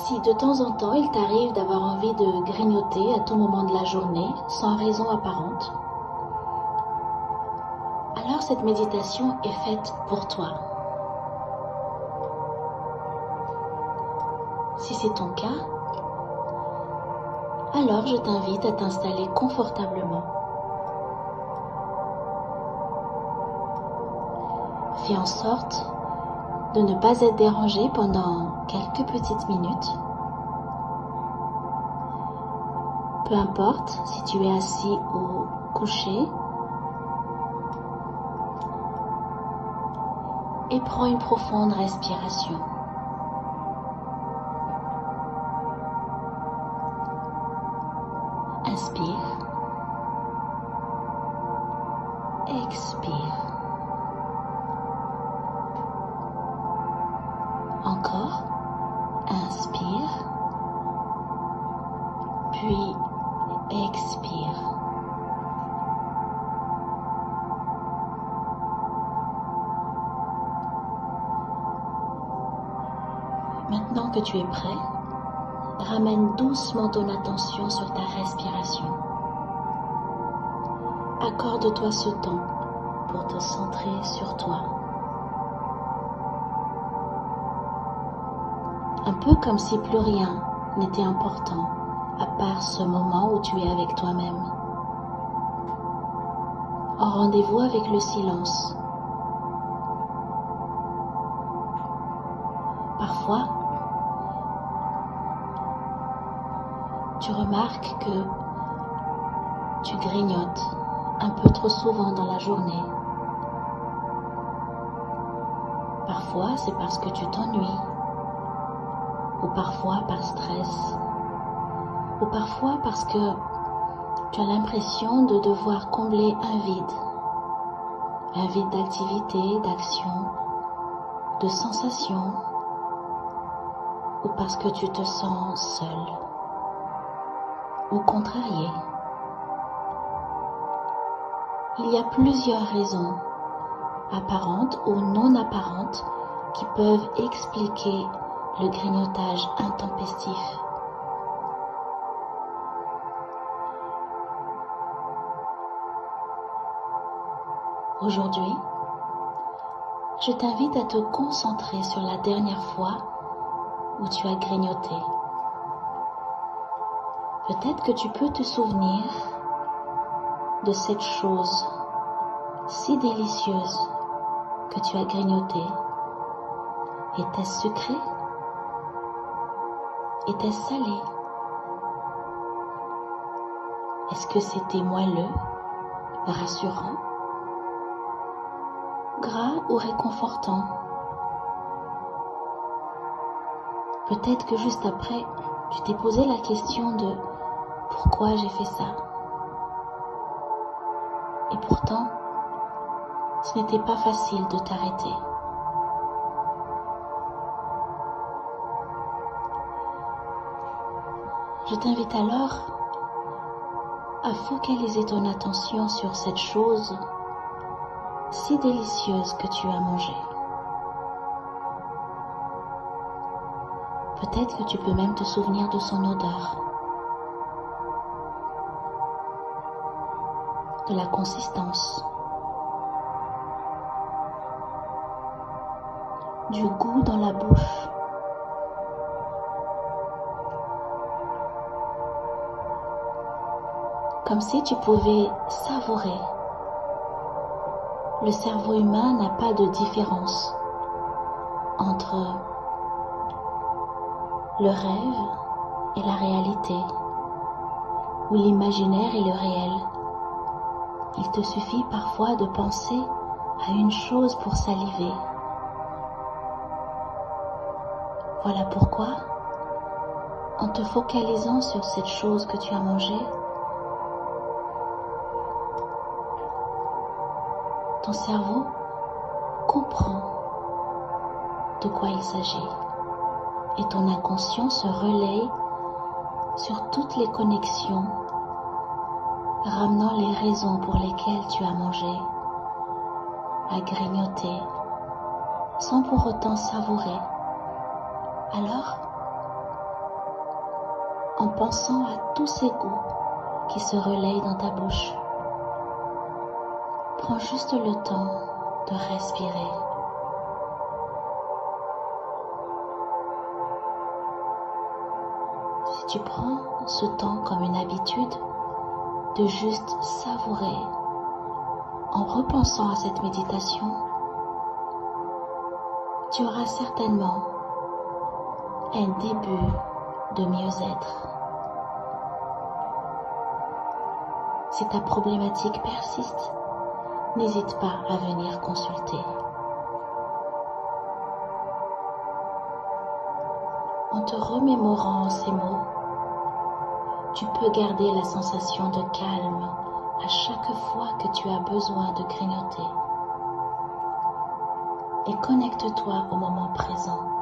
Si de temps en temps il t'arrive d'avoir envie de grignoter à tout moment de la journée, sans raison apparente, alors cette méditation est faite pour toi. Si c'est ton cas, alors je t'invite à t'installer confortablement. Fais en sorte de ne pas être dérangé pendant quelques petites minutes. Peu importe si tu es assis ou couché. Et prends une profonde respiration. Inspire. Expire. Encore. Inspire. Puis expire. Maintenant que tu es prêt, ramène doucement ton attention sur ta respiration. Accorde-toi ce temps pour te centrer sur toi. Un peu comme si plus rien n'était important à part ce moment où tu es avec toi-même. En rendez-vous avec le silence. Parfois, tu remarques que tu grignotes un peu trop souvent dans la journée. Parfois, c'est parce que tu t'ennuies, ou parfois par stress, ou parfois parce que tu as l'impression de devoir combler un vide d'activité, d'action, de sensations, ou parce que tu te sens seul ou contrarié. Il y a plusieurs raisons, apparentes ou non apparentes, qui peuvent expliquer le grignotage intempestif. Aujourd'hui, je t'invite à te concentrer sur la dernière fois où tu as grignoté. Peut-être que tu peux te souvenir de cette chose si délicieuse que tu as grignotée. Était-ce sucré? Était-ce salé? Est-ce que c'était moelleux, rassurant, gras ou réconfortant? Peut-être que juste après, tu t'es posé la question de pourquoi j'ai fait ça. Et pourtant, ce n'était pas facile de t'arrêter. Je t'invite alors à focaliser ton attention sur cette chose si délicieuse que tu as mangée. Peut-être que tu peux même te souvenir de son odeur, de la consistance, du goût dans la bouche. Comme si tu pouvais savourer. Le cerveau humain n'a pas de différence entre le rêve et la réalité, ou l'imaginaire et le réel. Il te suffit parfois de penser à une chose pour saliver. Voilà pourquoi, en te focalisant sur cette chose que tu as mangée, ton cerveau comprend de quoi il s'agit et ton inconscient se relaye sur toutes les connexions, ramenant les raisons pour lesquelles tu as mangé, à grignoter, sans pour autant savourer. Alors, pensant à tous ces goûts qui se relayent dans ta bouche. Prends juste le temps de respirer. Si tu prends ce temps comme une habitude de juste savourer en repensant à cette méditation, tu auras certainement un début de mieux-être. Si ta problématique persiste, n'hésite pas à venir consulter. En te remémorant ces mots, tu peux garder la sensation de calme à chaque fois que tu as besoin de grignoter. Et connecte-toi au moment présent.